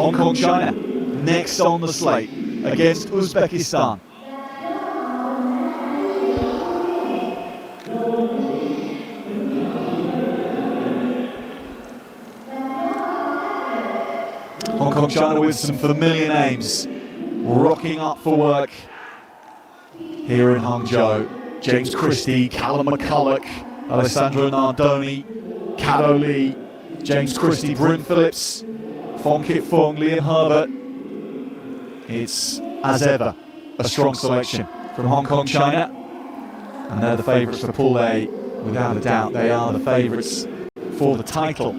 Hong Kong, China, next on the slate against Uzbekistan. Hong Kong, China with some familiar names rocking up for work here in Hangzhou. James Christie, Callum McCulloch, Alessandro Nardoni, Caddo Lee, James Christie, Bryn Phillips, Fong Kit Fung, Liam Herbert. It's, as ever, a strong selection from Hong Kong, China. And they're the favourites for Pool A. Without a doubt, they are the favourites for the title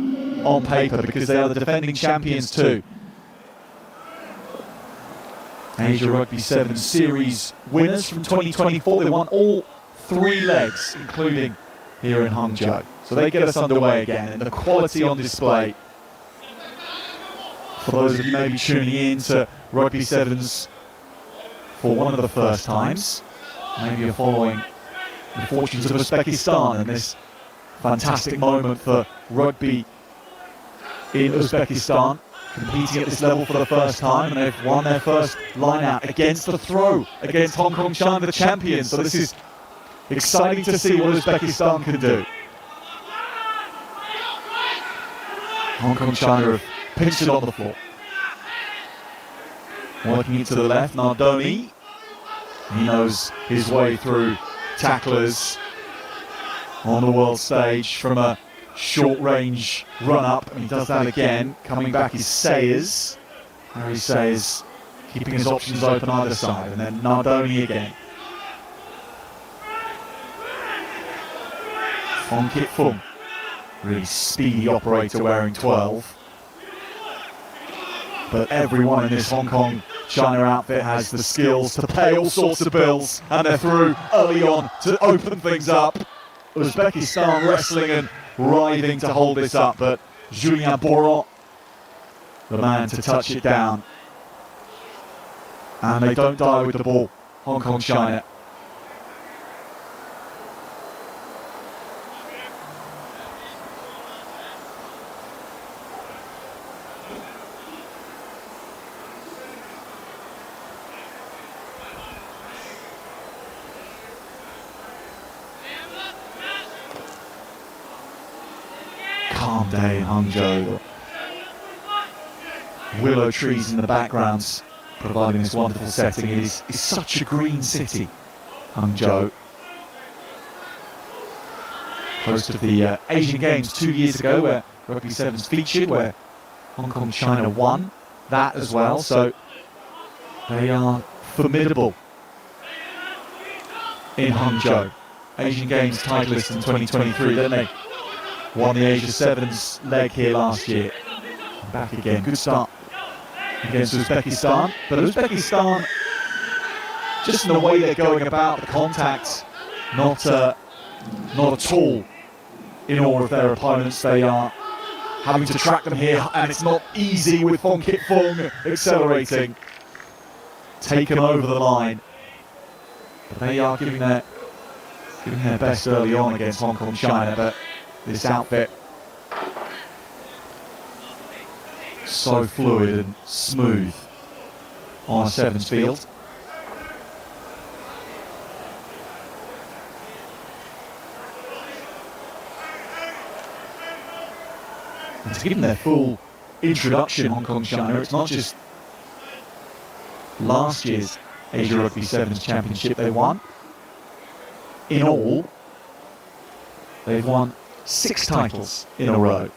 on paper because they are the defending champions too. Asia Rugby 7 series winners from 2024. They won all 3 legs, including here in Hangzhou. So they get us underway again, and the quality on display. For those of you maybe tuning in to Rugby 7s for one of the first times, maybe you're following the fortunes of Uzbekistan and this fantastic moment for rugby in Uzbekistan, competing at this level for the first time, and they've won their first line-out against the throw, against Hong Kong, China, the champions. So this is exciting to see what Uzbekistan can do. Hong Kong, China have pinched it on the floor. Working it to the left, Nardoni. He knows his way through tacklers on the world stage from a short-range run-up, and he does that again. Coming back is Sayers. Harry Sayers keeping his options open either side, and then Nardoni again. Fong Kit Fung, really speedy operator wearing 12. But everyone in this Hong Kong China outfit has the skills to pay all sorts of bills, and they're through early on to open things up. Uzbekistan wrestling and writhing to hold this up, but Julien Boron, the man to touch it down. And they don't die with the ball, Hong Kong China. Calm day in Hangzhou. Willow trees in the backgrounds providing this wonderful setting. It is such a green city, Hangzhou. Host of the Asian Games 2 years ago, where Rugby 7's featured, where Hong Kong China won that as well. So they are formidable in Hangzhou. Asian Games titleists in 2023, don't they? Won the Asia 7's leg here last year. Back again. Good start against Uzbekistan. But Uzbekistan, just in the way they're going about the contact, not at all in awe of their opponents. They are having to track them here, and it's not easy with Fong Kit Fung accelerating. Taken over the line. But they are giving their best early on against Hong Kong China. But this outfit, so fluid and smooth on a 7's field. And to give them their full introduction, Hong Kong China, it's not just last year's Asia Rugby 7's championship they won. In all, they've won 6 titles in a row.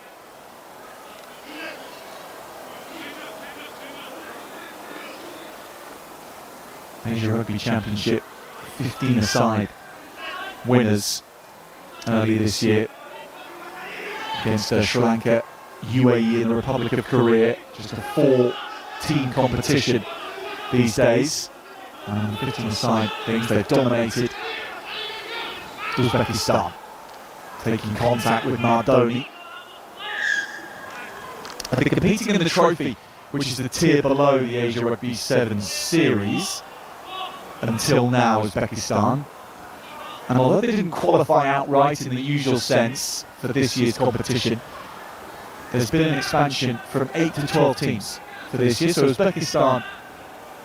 Asia Rugby Championship, 15-a-side winners early this year against Sri Lanka, UAE and the Republic of Korea. Just a 4-team competition these days. And 15-a-side things, they've dominated Uzbekistan. Taking contact with Nardoni. They're competing in the trophy, which is the tier below the Asia Rugby 7 series. Until now, Uzbekistan. And although they didn't qualify outright in the usual sense for this year's competition, there's been an expansion from 8 to 12 teams for this year. So Uzbekistan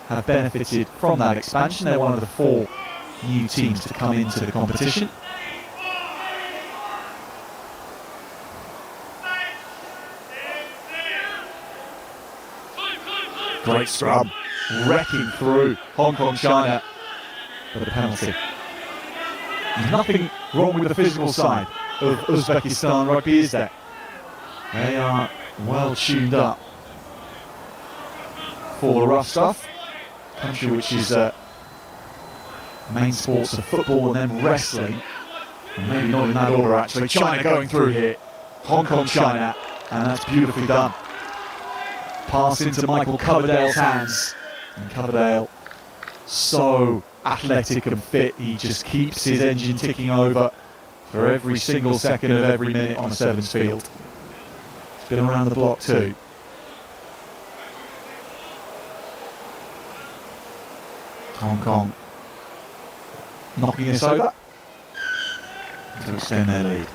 have benefited from that expansion. They're one of the 4 new teams to come into the competition. Great scrum, wrecking through Hong Kong, China, for the penalty. There's nothing wrong with the physical side of Uzbekistan rugby, is there? They are well tuned up for the rough stuff. Country which is main sports of football and then wrestling. And maybe not in that order actually. China going through here. Hong Kong, China, and that's beautifully done. Pass into Michael Coverdale's hands. And Coverdale, so athletic and fit, he just keeps his engine ticking over for every single second of every minute on a sevens field. He's been around the block too. Hong Kong knocking this over to extend their lead.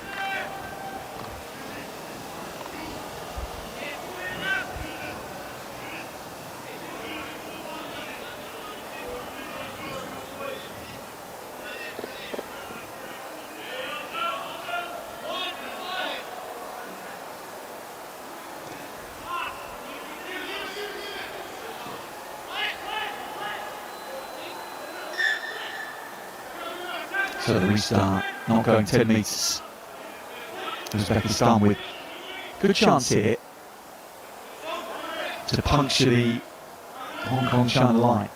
So the restart, not going 10 metres. Uzbekistan with good chance here to puncture the Hong Kong China line.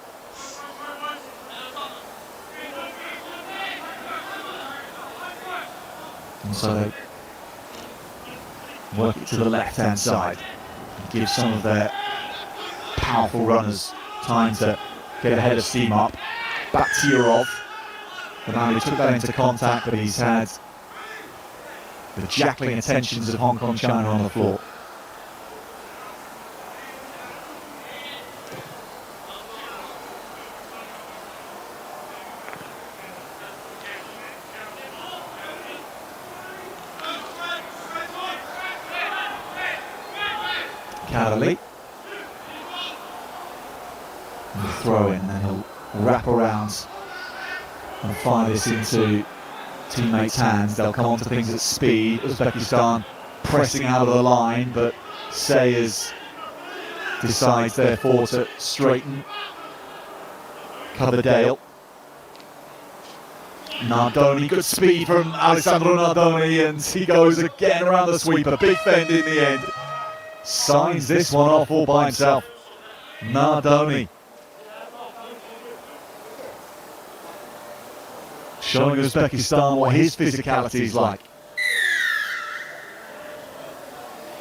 And so they work it to the left-hand side, give some of their powerful runners time to get ahead of steam up. Back to Yurov. He took that into contact, but he's had the jackling attentions of Hong Kong China on the floor. Cadley. And throw in, and then he'll wrap around and fire this into teammates' hands. They'll come onto things at speed. Uzbekistan pressing out of the line, but Sayers decides therefore to straighten. Coverdale. Nardoni, good speed from Alessandro Nardoni, and he goes again around the sweeper. Big fend in the end. Signs this one off all by himself. Nardoni. Showing Uzbekistan what his physicality is like.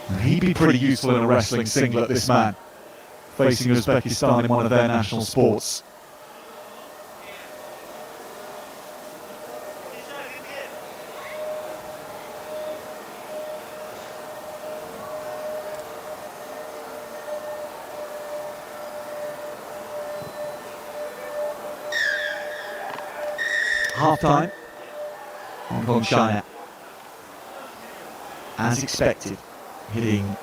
And he'd be pretty useful in a wrestling singlet, this man, facing Uzbekistan in one of their national sports. Half-time, Hong Kong China, as expected, hitting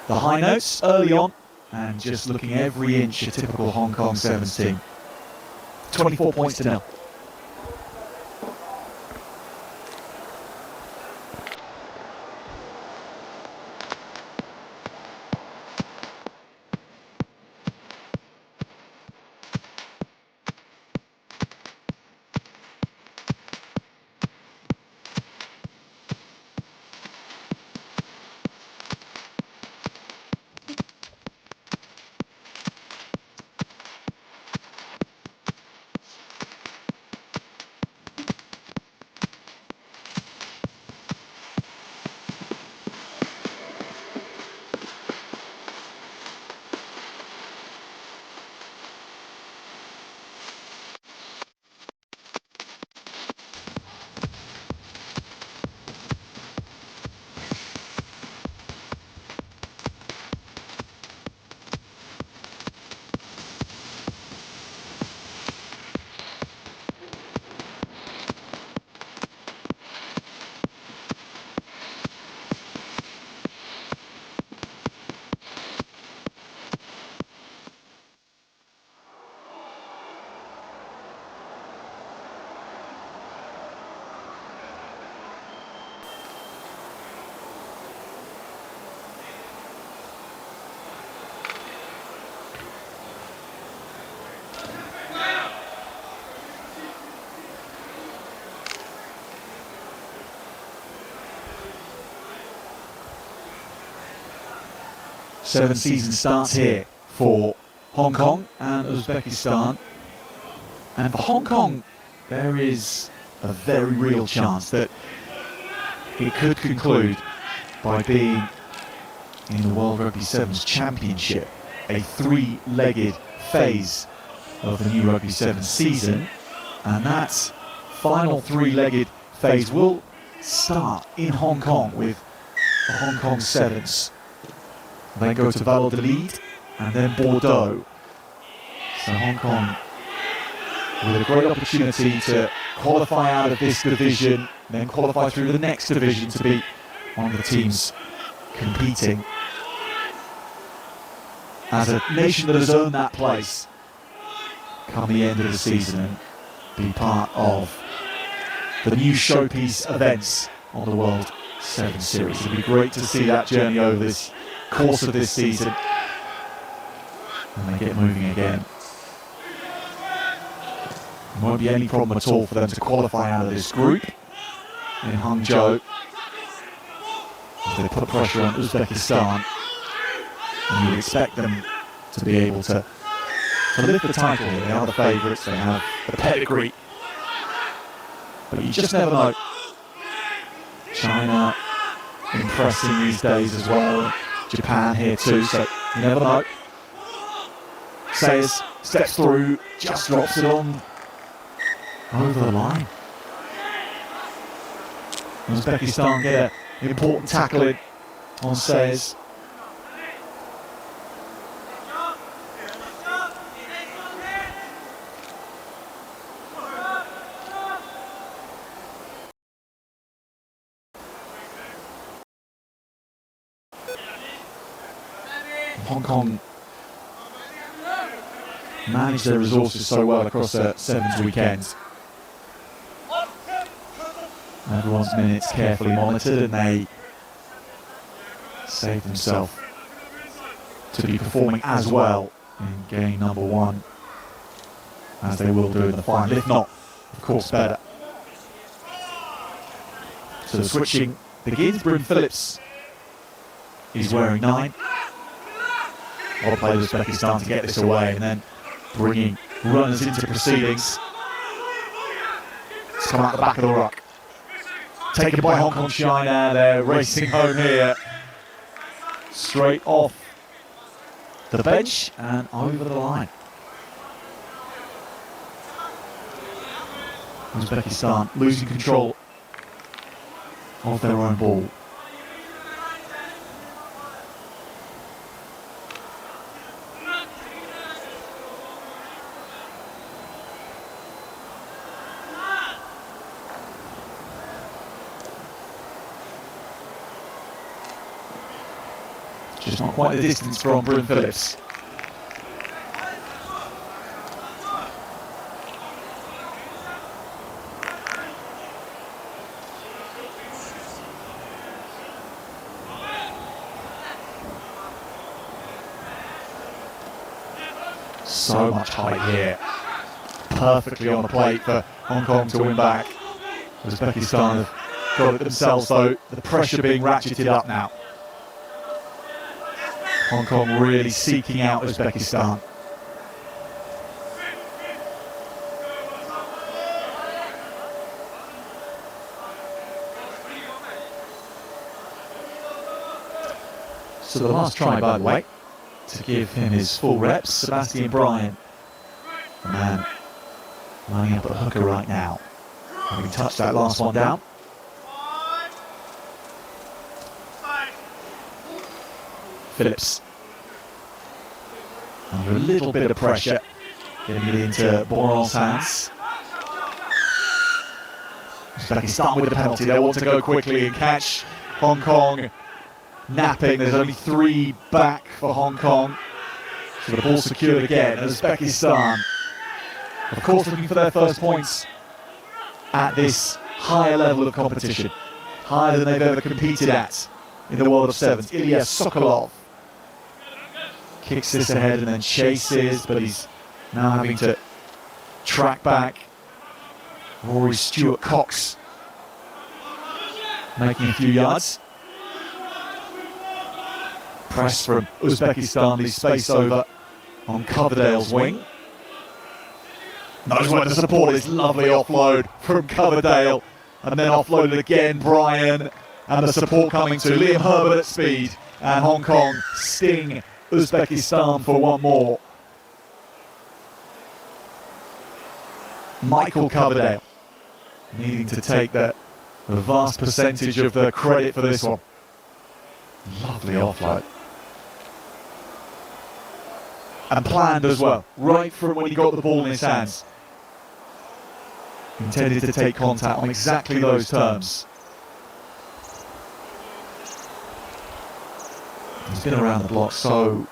the high notes early on and just looking every inch a typical Hong Kong Sevens team. 24 points to 0. 7 season starts here for Hong Kong and Uzbekistan. And for Hong Kong, there is a very real chance that it could conclude by being in the World Rugby Sevens Championship, a 3-legged phase of the new Rugby Sevens season. And that final 3-legged phase will start in Hong Kong with the Hong Kong Sevens. Then go to Valladolid and then Bordeaux. So Hong Kong with a great opportunity to qualify out of this division, then qualify through the next division to be one of the teams competing as a nation that has earned that place come the end of the season and be part of the new showpiece events on the World Sevens Series. It'd be great to see that journey over this course of this season and they get moving again. There won't be any problem at all for them to qualify out of this group in Hangzhou. They put pressure on Uzbekistan, and you expect them to be able to lift the title here. They are the favourites, they have the pedigree, but you just never know. China impressing these days as well, Japan here too, so you never know. Sayers steps through, just drops it on over the line. Uzbekistan get an important tackle in on Sayers. Hong Kong manage their resources so well across a Sevens weekend. Everyone's minutes carefully monitored and they save themselves to be performing as well in game number 1 as they will do in the final. If not, of course, better. So the switching begins. Bryn Phillips is wearing 9. A lot of play with Uzbekistan to get this away and then bringing runners into proceedings. It's come out the back of the ruck. Taken by Hong Kong China, they're racing home here. Straight off the bench and over the line. Uzbekistan losing control of their own ball. Just not quite the distance from Bryn Phillips. So much height here. Perfectly on the plate for Hong Kong to win back. Uzbekistan have got it themselves though. The pressure being ratcheted up now. Hong Kong really seeking out Uzbekistan. So the last try, by the way, to give him his full reps, Sebastian Bryan, the man lining up at hooker right now, having touched that last one down. Phillips under a little bit of pressure, getting it into Boron's hands. Uzbekistan with the penalty, they want to go quickly and catch Hong Kong napping. There's only 3 back for Hong Kong, so the ball secured again. Uzbekistan, of course, looking for their first points at this higher level of competition, higher than they've ever competed at in the world of sevens. Ilya Sokolov kicks this ahead and then chases, but he's now having to track back. Rory Stewart-Cox making a few yards. Press from Uzbekistan, leaves space over on Coverdale's wing. Knows where to support this lovely offload from Coverdale. And then offloaded again, Brian. And the support coming to Liam Herbert at speed. And Hong Kong sting Uzbekistan for one more. Michael Coverdale needing to take the vast percentage of the credit for this one. Lovely offload. And planned as well, right from when he got the ball in his hands. Intended to take contact on exactly those terms. He's been around the block so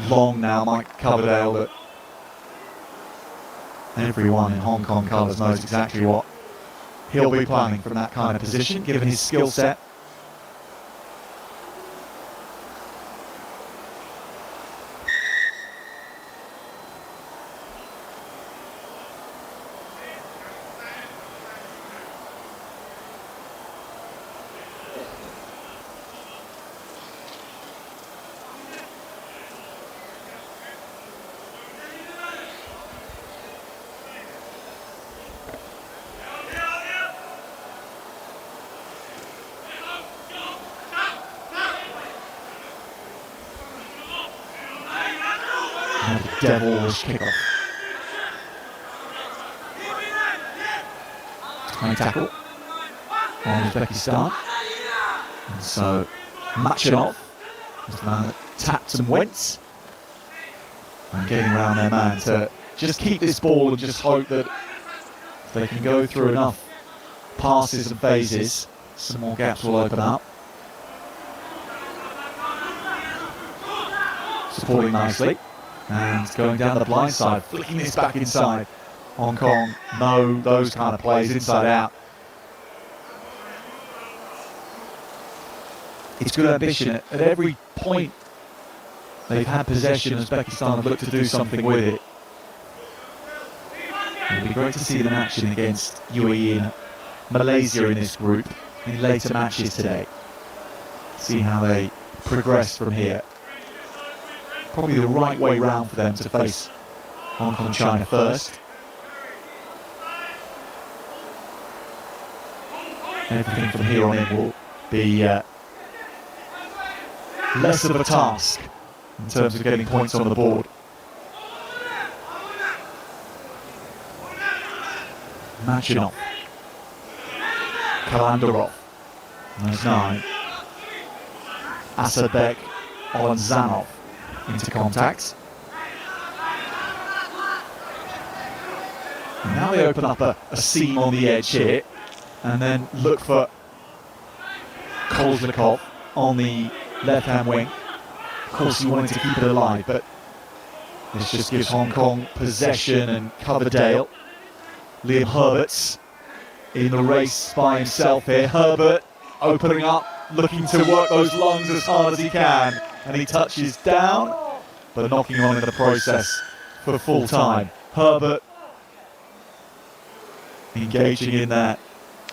long now, Mike Coverdale, that everyone in Hong Kong colours knows exactly what he'll be planning from that kind of position, given his skill set. Devilish kickoff. High tackle on Uzbekistan. And so Matchinov was the man that tapped and went. And getting around their man to just keep this ball and just hope that if they can go through enough passes and phases, some more gaps will open up. Supporting nicely. And going down the blind side, flicking this back inside. Hong Kong know those kind of plays inside out. It's good ambition. At every point they've had possession, Uzbekistan have looked to do something with it. It'll be great to see them in action against UAE and Malaysia in this group in later matches today. See how they progress from here. Probably the right way round for them to face Hong Kong China first. Everything from here on in will be less of a task in terms of getting points on the board. Matchinov, Kalandarov, there's 9. Asadbek, Olanzanov into contact. And now they open up a seam on the edge here and then look for Kolznikov on the left-hand wing. Of course, you wanted to keep it alive, but this just gives Hong Kong possession and Coverdale. Liam Herbert's in the race by himself here. Herbert opening up, looking to work those lungs as hard as he can. And he touches down, but knocking on in the process for full time. Herbert engaging in that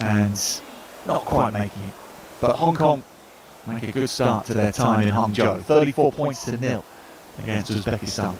and not quite making it. But Hong Kong make a good start to their time in Hangzhou. 34 points to 0 against Uzbekistan.